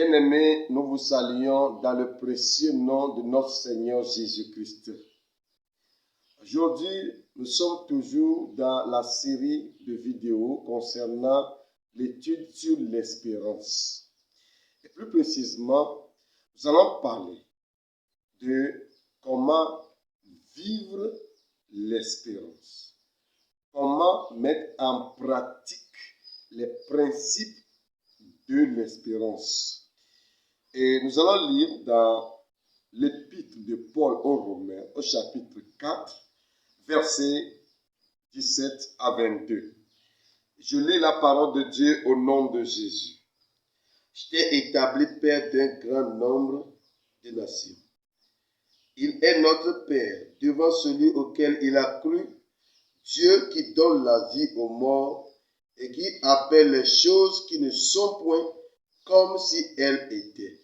Bien-aimés, nous vous saluons dans le précieux nom de notre Seigneur Jésus-Christ. Aujourd'hui, nous sommes toujours dans la série de vidéos concernant l'étude sur l'espérance. Et plus précisément, nous allons parler de comment vivre l'espérance. Comment mettre en pratique les principes de l'espérance. Et nous allons lire dans l'épître de Paul aux Romains, au chapitre 4, versets 17 à 22. Je lis la parole de Dieu au nom de Jésus. Je t'ai établi père d'un grand nombre de nations. Il est notre Père devant celui auquel il a cru, Dieu qui donne la vie aux morts et qui appelle les choses qui ne sont point comme si elles étaient.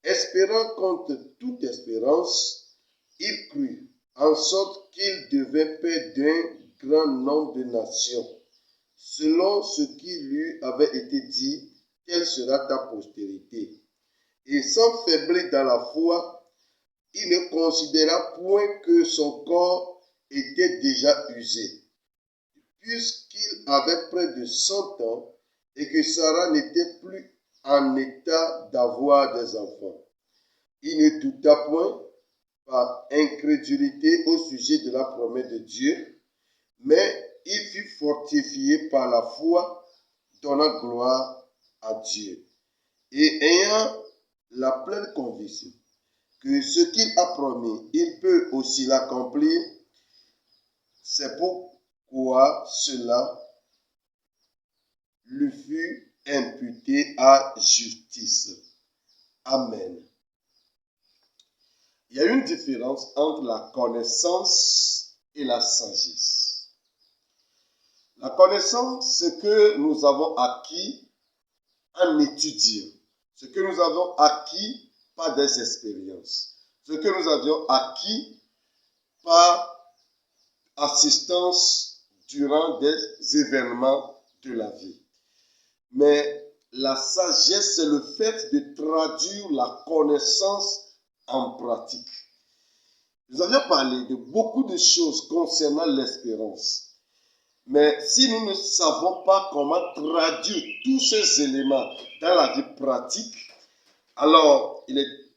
Espérant contre toute espérance, il crut, en sorte qu'il devait père d'un grand nombre de nations. Selon ce qui lui avait été dit, telle sera ta postérité. Et sans faiblir dans la foi, il ne considéra point que son corps était déjà usé, puisqu'il avait près de 100 ans et que Sarah n'était plus en état d'avoir des enfants. Il ne douta point par incrédulité au sujet de la promesse de Dieu, mais il fut fortifié par la foi, donnant gloire à Dieu. Et ayant la pleine conviction que ce qu'il a promis, il peut aussi l'accomplir, c'est pourquoi cela lui fut imputé à justice. Amen. Il y a une différence entre la connaissance et la sagesse. La connaissance, c'est ce que nous avons acquis en étudiant, ce que nous avons acquis par des expériences, ce que nous avions acquis par assistance durant des événements de la vie. Mais la sagesse, c'est le fait de traduire la connaissance en pratique. Nous avions parlé de beaucoup de choses concernant l'espérance. Mais si nous ne savons pas comment traduire tous ces éléments dans la vie pratique, alors il est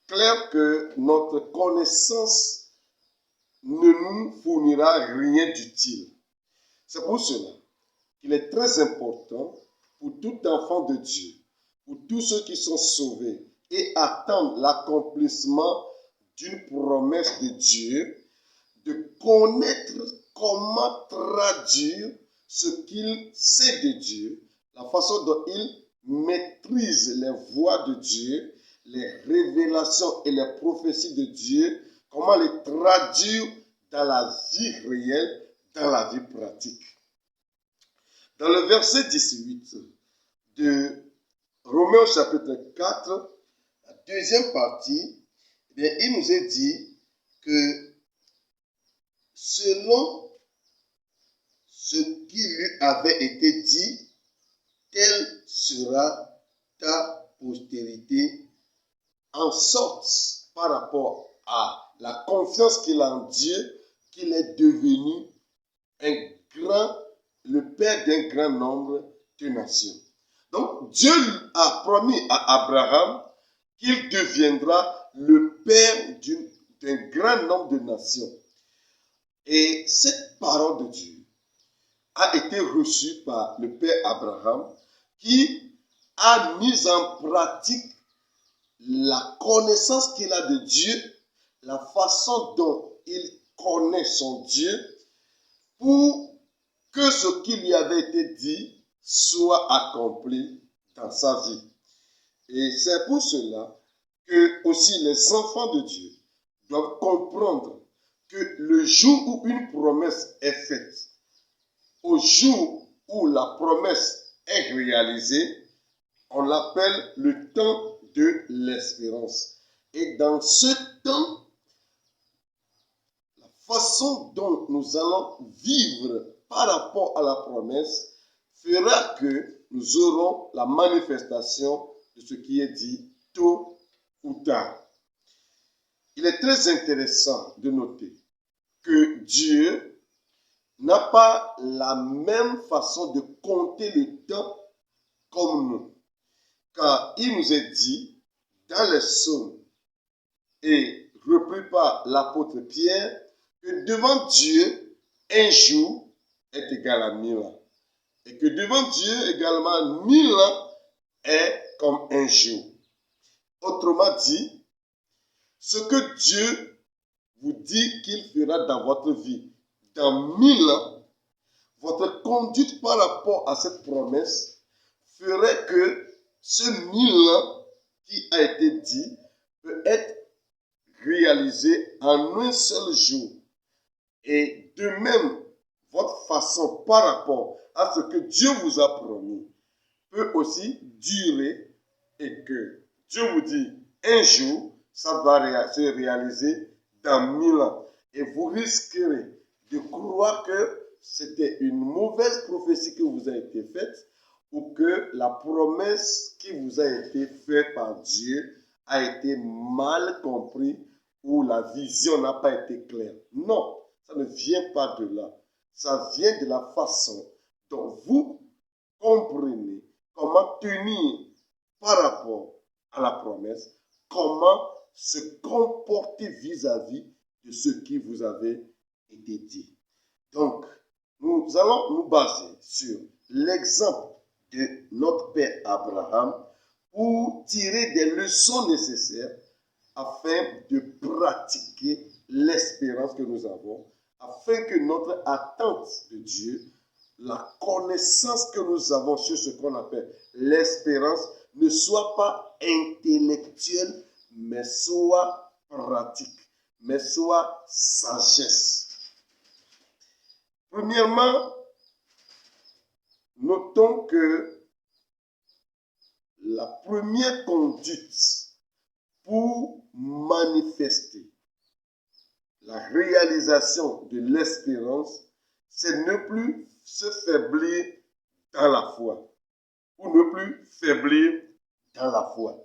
clair que notre connaissance ne nous fournira rien d'utile. C'est pour cela qu'il est très important pour tout enfant de Dieu, pour tous ceux qui sont sauvés et attendent l'accomplissement d'une promesse de Dieu, de connaître comment traduire ce qu'il sait de Dieu, la façon dont il maîtrise les voies de Dieu, les révélations et les prophéties de Dieu, comment les traduire dans la vie réelle, dans la vie pratique. Dans le verset 18 de Romains chapitre 4, la deuxième partie, il nous est dit que selon ce qui lui avait été dit, telle sera ta postérité, en sorte par rapport à la confiance qu'il a en Dieu, qu'il est devenu le père d'un grand nombre de nations. Donc Dieu a promis à Abraham qu'il deviendra le père d'un grand nombre de nations. Et cette parole de Dieu a été reçue par le père Abraham qui a mis en pratique la connaissance qu'il a de Dieu, la façon dont il connaît son Dieu pour que ce qui lui avait été dit soit accompli dans sa vie. Et c'est pour cela que aussi les enfants de Dieu doivent comprendre que le jour où une promesse est faite, au jour où la promesse est réalisée, on l'appelle le temps de l'espérance. Et dans ce temps, la façon dont nous allons vivre par rapport à la promesse fera que nous aurons la manifestation de ce qui est dit tôt ou tard. Il est très intéressant de noter que Dieu n'a pas la même façon de compter le temps comme nous. Car il nous est dit dans les psaumes et repris par l'apôtre Pierre que devant Dieu, un jour est égal à 1000 ans. Et que devant Dieu également, 1000 ans est comme un jour. Autrement dit, ce que Dieu vous dit qu'il fera dans votre vie, dans 1000 ans, votre conduite par rapport à cette promesse ferait que ce 1000 ans qui a été dit peut être réalisé en un seul jour. Et de même, votre façon par rapport à ce que Dieu vous a promis peut aussi durer et que Dieu vous dit un jour, ça va se réaliser dans 1000 ans. Et vous risquerez de croire que c'était une mauvaise prophétie qui vous a été faite ou que la promesse qui vous a été faite par Dieu a été mal comprise ou la vision n'a pas été claire. Non, ça ne vient pas de là. Ça vient de la façon dont vous comprenez comment tenir par rapport à la promesse, comment se comporter vis-à-vis de ce qui vous avait été dit. Donc, nous allons nous baser sur l'exemple de notre père Abraham pour tirer des leçons nécessaires afin de pratiquer l'espérance que nous avons, afin que notre attente de Dieu, la connaissance que nous avons sur ce qu'on appelle l'espérance, ne soit pas intellectuelle, mais soit pratique, mais soit sagesse. Premièrement, notons que la première conduite pour manifester la réalisation de l'espérance, c'est ne plus se faiblir dans la foi ou ne plus faiblir dans la foi.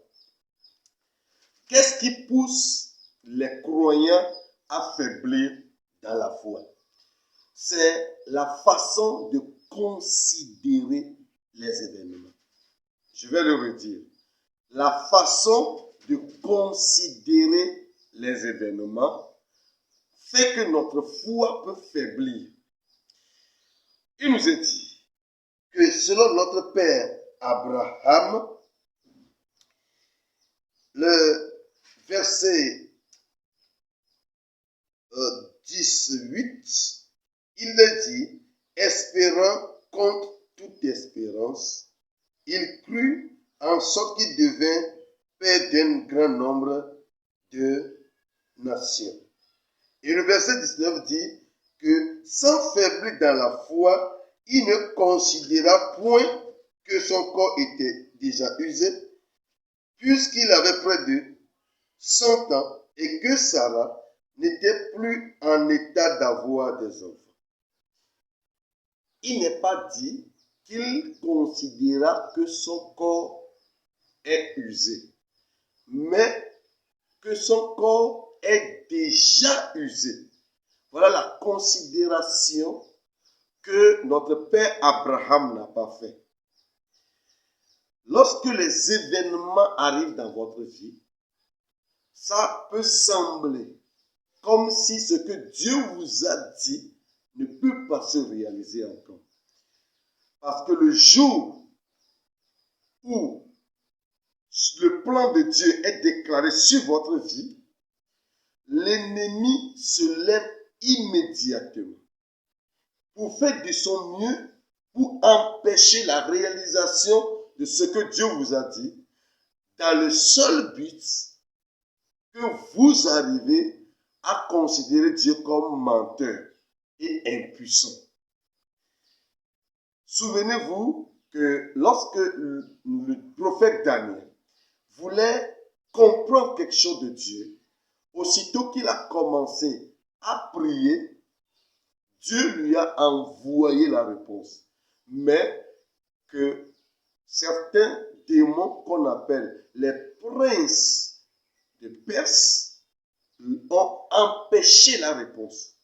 Qu'est-ce qui pousse les croyants à faiblir dans la foi? C'est la façon de considérer les événements. Je vais le redire. La façon de considérer les événements fait que notre foi peut faiblir. Il nous est dit que selon notre père Abraham, le verset 18, il est dit, espérant contre toute espérance, il crut en sorte qu'il devint père d'un grand nombre de nations. Et le verset 19 dit que sans faiblir dans la foi, il ne considéra point que son corps était déjà usé, puisqu'il avait près de 100 ans et que Sarah n'était plus en état d'avoir des enfants. Il n'est pas dit qu'il considéra que son corps est usé, mais que son corps est déjà usé. Voilà la considération que notre père Abraham n'a pas fait. Lorsque les événements arrivent dans votre vie, ça peut sembler comme si ce que Dieu vous a dit ne peut pas se réaliser encore. Parce que le jour où le plan de Dieu est déclaré sur votre vie, l'ennemi se lève immédiatement pour faire de son mieux pour empêcher la réalisation de ce que Dieu vous a dit, dans le seul but que vous arrivez à considérer Dieu comme menteur et impuissant. Souvenez-vous que lorsque le prophète Daniel voulait comprendre quelque chose de Dieu, aussitôt qu'il a commencé à prier, Dieu lui a envoyé la réponse. Mais que certains démons qu'on appelle les princes de Perse ont empêché la réponse.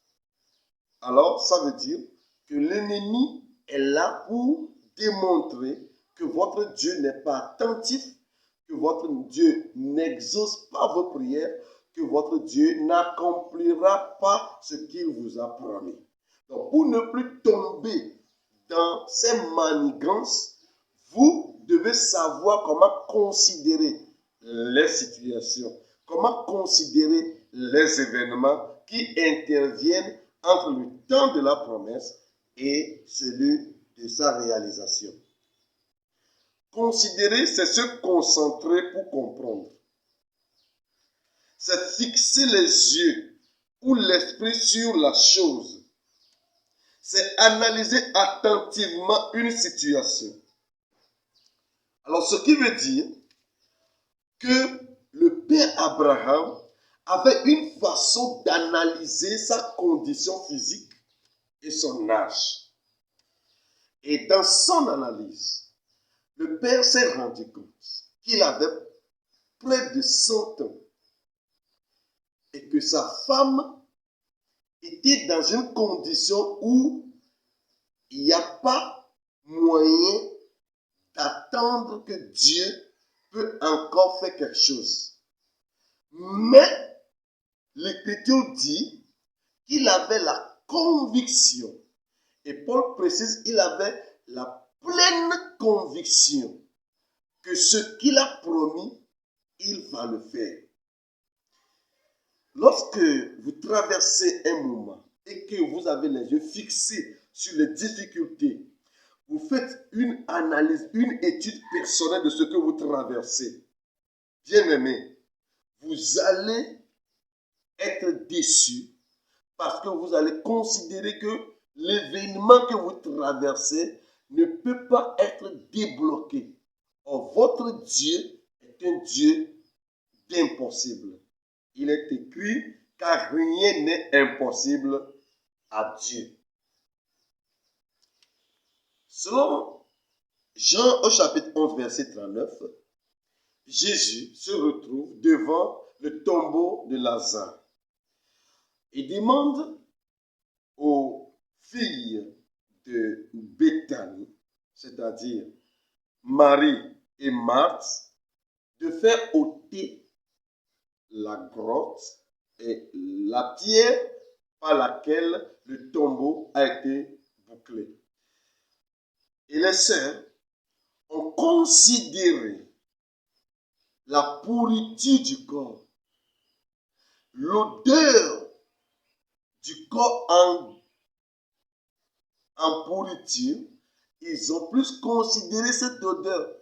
Alors, ça veut dire que l'ennemi est là pour démontrer que votre Dieu n'est pas attentif, que votre Dieu n'exauce pas vos prières, que votre Dieu n'accomplira pas ce qu'il vous a promis. Donc, pour ne plus tomber dans ces manigances, vous devez savoir comment considérer les situations, comment considérer les événements qui interviennent entre le temps de la promesse et celui de sa réalisation. Considérer, c'est se concentrer pour comprendre. C'est fixer les yeux ou l'esprit sur la chose. C'est analyser attentivement une situation. Alors, ce qui veut dire que le père Abraham avait une façon d'analyser sa condition physique et son âge. Et dans son analyse, le père s'est rendu compte qu'il avait près de 100 ans et que sa femme était dans une condition où il n'y a pas moyen d'attendre que Dieu peut encore faire quelque chose. Mais l'Écriture dit qu'il avait la conviction, et Paul précise, il avait la pleine conviction que ce qu'il a promis, il va le faire. Lorsque vous traversez un moment et que vous avez les yeux fixés sur les difficultés, vous faites une analyse, une étude personnelle de ce que vous traversez. Bien-aimés, vous allez être déçus parce que vous allez considérer que l'événement que vous traversez ne peut pas être débloqué. Or, votre Dieu est un Dieu d'impossible. Il est écrit car rien n'est impossible à Dieu. Selon Jean au chapitre 11, verset 39, Jésus se retrouve devant le tombeau de Lazare. Il demande aux filles de Béthanie, c'est-à-dire Marie et Marthe, de faire ôter la grotte et la pierre par laquelle le tombeau a été bouclé. Et les sœurs ont considéré la pourriture du corps, l'odeur du corps en pourriture. Ils ont plus considéré cette odeur.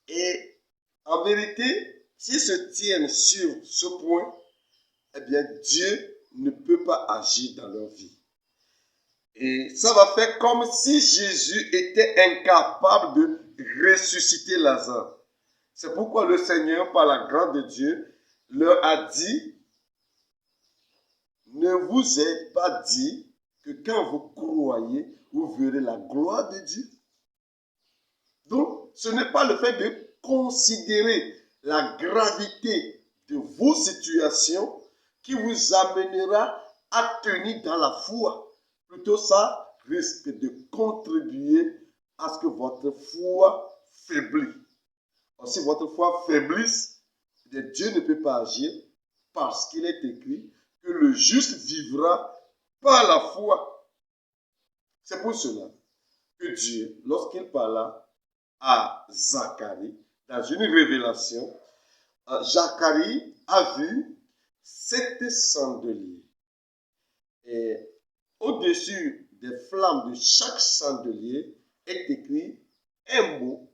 Et en vérité, s'ils se tiennent sur ce point, eh bien Dieu ne peut pas agir dans leur vie. Et ça va faire comme si Jésus était incapable de ressusciter Lazare. C'est pourquoi le Seigneur, par la grâce de Dieu, leur a dit, ne vous ai pas dit que quand vous croyez, vous verrez la gloire de Dieu. Donc, ce n'est pas le fait de considérer la gravité de vos situations qui vous amènera à tenir dans la foi. Plutôt, ça risque de contribuer à ce que votre foi faiblisse. Si votre foi faiblisse, Dieu ne peut pas agir parce qu'il est écrit que le juste vivra par la foi. C'est pour cela que Dieu, lorsqu'il parla à Zacharie, dans une révélation, Zacharie a vu 7 chandeliers. Et au-dessus des flammes de chaque chandelier est écrit un mot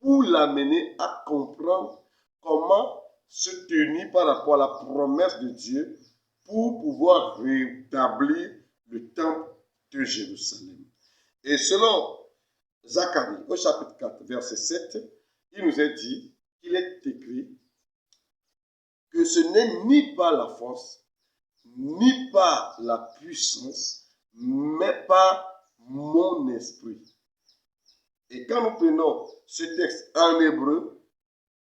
pour l'amener à comprendre comment se tenir par rapport à la promesse de Dieu pour pouvoir rétablir le temple de Jérusalem. Et selon Zacharie, au chapitre 4, verset 7, il nous est dit qu'il est écrit que ce n'est ni par la force, ni par la puissance, mais par mon esprit. Et quand nous prenons ce texte en hébreu,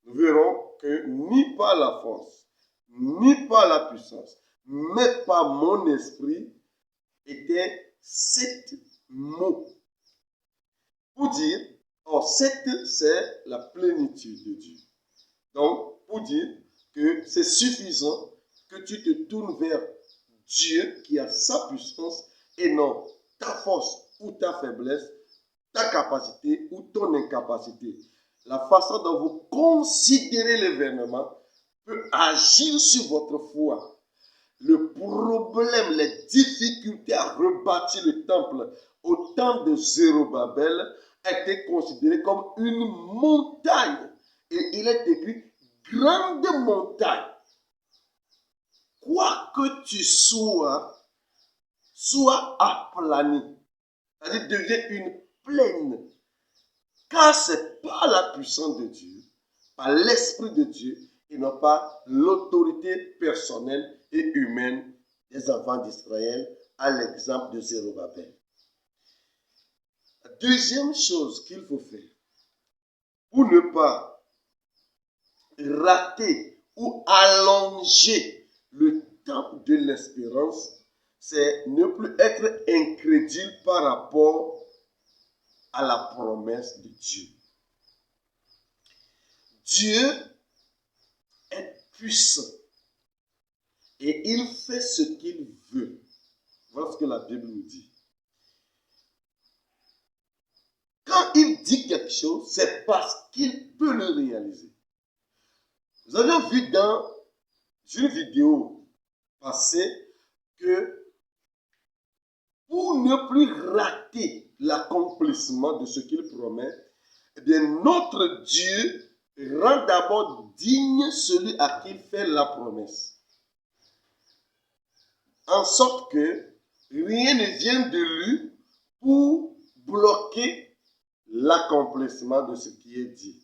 nous verrons que ni par la force, ni par la puissance, mais par mon esprit, était 7 mots. Pour dire, or 7, c'est la plénitude de Dieu. Donc, pour dire que c'est suffisant que tu te tournes vers Dieu qui a sa puissance et non ta force ou ta faiblesse, ta capacité ou ton incapacité. La façon dont vous considérez l'événement peut agir sur votre foi. Le problème, les difficultés à rebâtir le temple au temps de Zérubabel étaient considérées comme une montagne. Et il est écrit grande montagne. Quoi que tu sois aplani. C'est-à-dire devient une plaine. Car c'est par la puissance de Dieu, par l'Esprit de Dieu, et non pas l'autorité personnelle et humaine des enfants d'Israël, à l'exemple de Zérubabel. La deuxième chose qu'il faut faire, pour ne pas rater ou allonger le temps de l'espérance, c'est ne plus être incrédule par rapport à la promesse de Dieu. Dieu est puissant et il fait ce qu'il veut. Voilà ce que la Bible nous dit. Quand il dit quelque chose, c'est parce qu'il peut le réaliser. Nous avions vu dans une vidéo passée que pour ne plus rater l'accomplissement de ce qu'il promet, eh bien, notre Dieu rend d'abord digne celui à qui il fait la promesse. En sorte que rien ne vienne de lui pour bloquer l'accomplissement de ce qui est dit.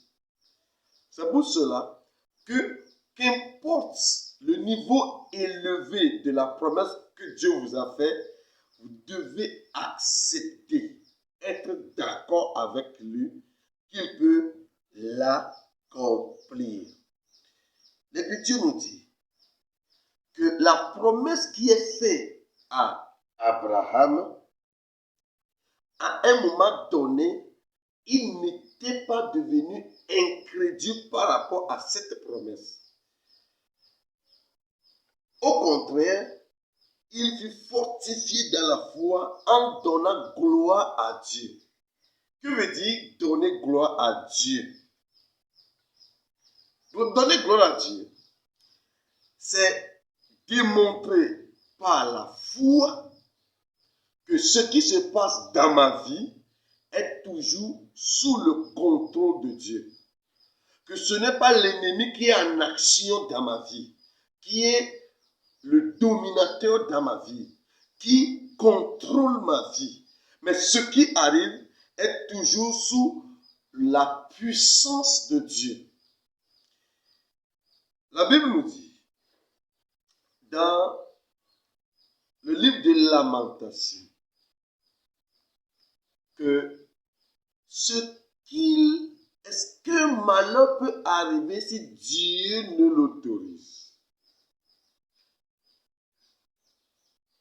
C'est pour cela que, qu'importe le niveau élevé de la promesse que Dieu vous a faite, vous devez accepter, être d'accord avec lui qu'il peut l'accomplir. L'Écriture nous dit que la promesse qui est faite à Abraham, à un moment donné, il n'était pas devenu incrédule par rapport à cette promesse. Au contraire, il fut fortifié dans la foi en donnant gloire à Dieu. Que veut dire donner gloire à Dieu? Donner gloire à Dieu, c'est démontrer par la foi que ce qui se passe dans ma vie est toujours sous le contrôle de Dieu. Que ce n'est pas l'ennemi qui est en action dans ma vie, qui est le dominateur dans ma vie, qui contrôle ma vie. Mais ce qui arrive est toujours sous la puissance de Dieu. La Bible nous dit, dans le livre de Lamentations, que est-ce qu'un malheur peut arriver si Dieu ne l'autorise?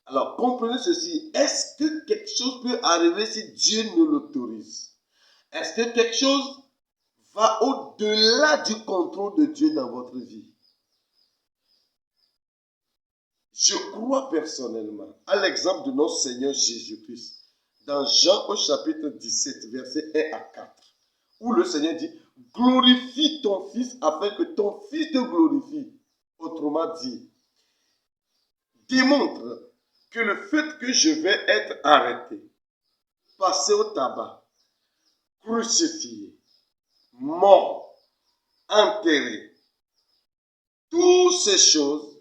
Alors, comprenez ceci. Est-ce que quelque chose peut arriver si Dieu ne l'autorise? Est-ce que quelque chose va au-delà du contrôle de Dieu dans votre vie? Je crois personnellement à l'exemple de notre Seigneur Jésus-Christ. Dans Jean au chapitre 17, versets 1 à 4, où le Seigneur dit, glorifie ton Fils afin que ton Fils te glorifie. Autrement dit, démontre que le fait que je vais être arrêté, passé au tabac, crucifié, mort, enterré, toutes ces choses,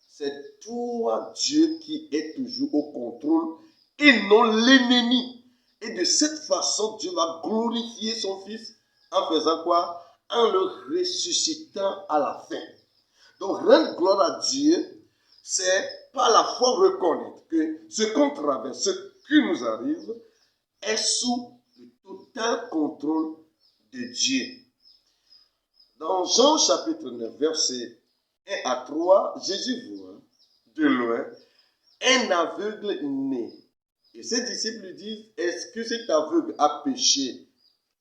c'est toi, Dieu, qui est toujours au contrôle et non l'ennemi. Et de cette façon, Dieu va glorifier son Fils en faisant quoi? En le ressuscitant à la fin. Donc, rendre gloire à Dieu, c'est par la foi reconnaître que ce qu'on traverse, ce qui nous arrive, est sous le total contrôle de Dieu. Dans Jean chapitre 9, versets 1 à 3, Jésus voit de loin un aveugle né. Et ses disciples lui disent, est-ce que cet aveugle a péché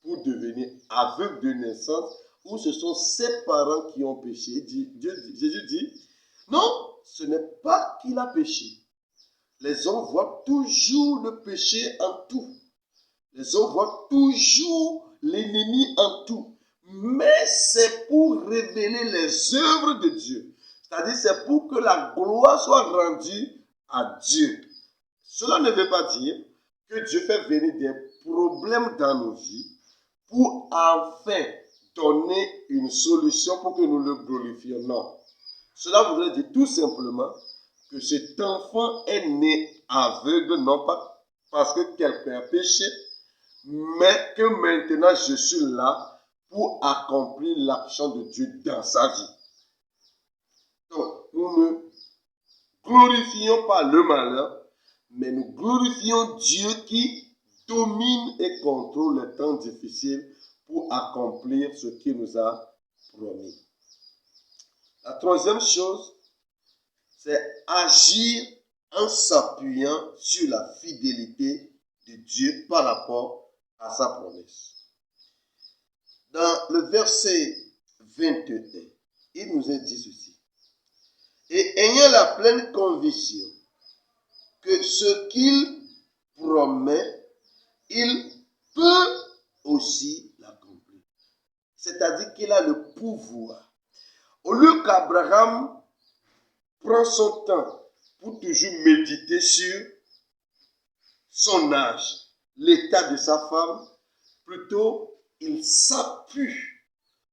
pour devenir aveugle de naissance ou ce sont ses parents qui ont péché? Jésus dit, non, ce n'est pas qu'il a péché. Les hommes voient toujours le péché en tout. Les hommes voient toujours l'ennemi en tout. Mais c'est pour révéler les œuvres de Dieu. C'est-à-dire, c'est pour que la gloire soit rendue à Dieu. Cela ne veut pas dire que Dieu fait venir des problèmes dans nos vies pour enfin donner une solution pour que nous le glorifions. Non. Cela voudrait dire tout simplement que cet enfant est né aveugle, non pas parce que quelqu'un a péché, mais que maintenant je suis là pour accomplir l'action de Dieu dans sa vie. Donc, nous ne glorifions pas le malheur, mais nous glorifions Dieu qui domine et contrôle les temps difficiles pour accomplir ce qu'il nous a promis. La troisième chose, c'est agir en s'appuyant sur la fidélité de Dieu par rapport à sa promesse. Dans le verset 21, il nous est dit ceci. Et ayant la pleine conviction que ce qu'il promet, il peut aussi l'accomplir. C'est-à-dire qu'il a le pouvoir. Au lieu qu'Abraham prend son temps pour toujours méditer sur son âge, l'état de sa femme, plutôt il s'appuie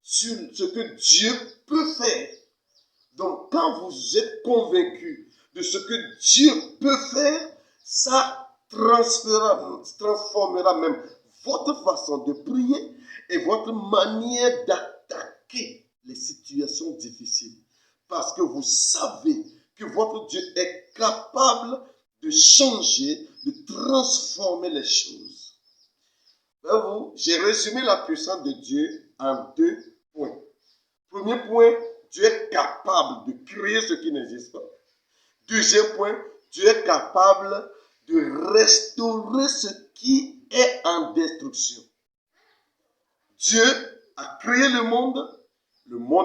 sur ce que Dieu peut faire. Donc quand vous êtes convaincu de ce que Dieu peut faire, ça transformera même votre façon de prier et votre manière d'attaquer les situations difficiles. Parce que vous savez que votre Dieu est capable de changer, de transformer les choses. J'ai résumé la puissance de Dieu en 2 points. Premier point, Dieu est capable de créer ce qui n'existe pas. Deuxième point, Dieu est capable de restaurer ce qui est en destruction. Dieu a créé le monde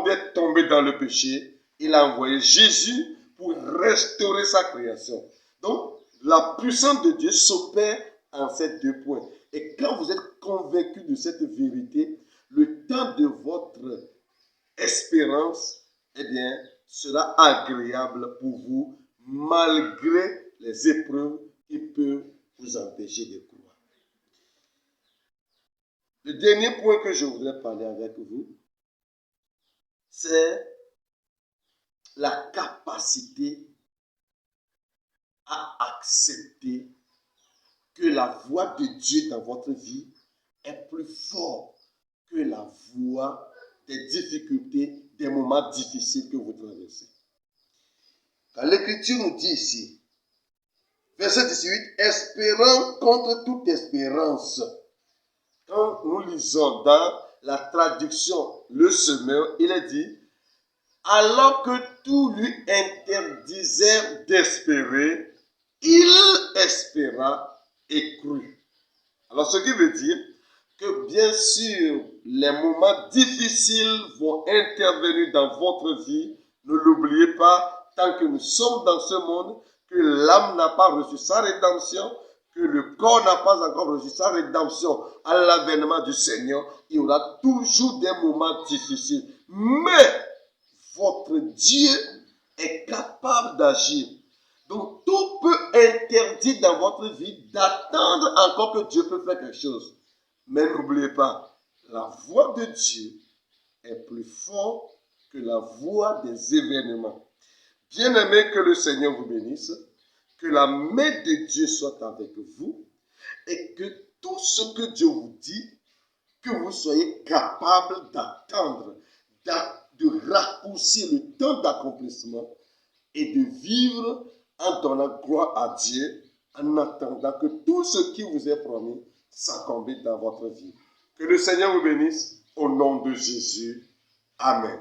est tombé dans le péché, il a envoyé Jésus pour restaurer sa création. Donc, la puissance de Dieu s'opère en ces 2 points. Et quand vous êtes convaincu de cette vérité, le temps de votre espérance, sera agréable pour vous, malgré les épreuves qui peuvent vous empêcher de croire. Le dernier point que je voudrais parler avec vous, c'est la capacité à accepter que la voix de Dieu dans votre vie est plus forte que la voix des difficultés, des moments difficiles que vous traversez. Quand l'Écriture nous dit ici, verset 18, espérant contre toute espérance. Quand nous lisons dans la traduction Le Semeur, il est dit, alors que tout lui interdisait d'espérer, il espéra et crut. Alors ce qui veut dire que bien sûr, les moments difficiles vont intervenir dans votre vie. Ne l'oubliez pas, tant que nous sommes dans ce monde, que l'âme n'a pas reçu sa rédemption, que le corps n'a pas encore reçu sa rédemption à l'avènement du Seigneur, il y aura toujours des moments difficiles. Mais votre Dieu est capable d'agir. Donc tout peut interdire dans votre vie d'attendre encore que Dieu peut faire quelque chose. Mais n'oubliez pas, la voix de Dieu est plus forte que la voix des événements. Bien-aimés, que le Seigneur vous bénisse, que la main de Dieu soit avec vous et que tout ce que Dieu vous dit, que vous soyez capable d'attendre, de raccourcir le temps d'accomplissement et de vivre en donnant gloire à Dieu, en attendant que tout ce qui vous est promis s'accomplir dans votre vie. Que le Seigneur vous bénisse au nom de Jésus. Amen.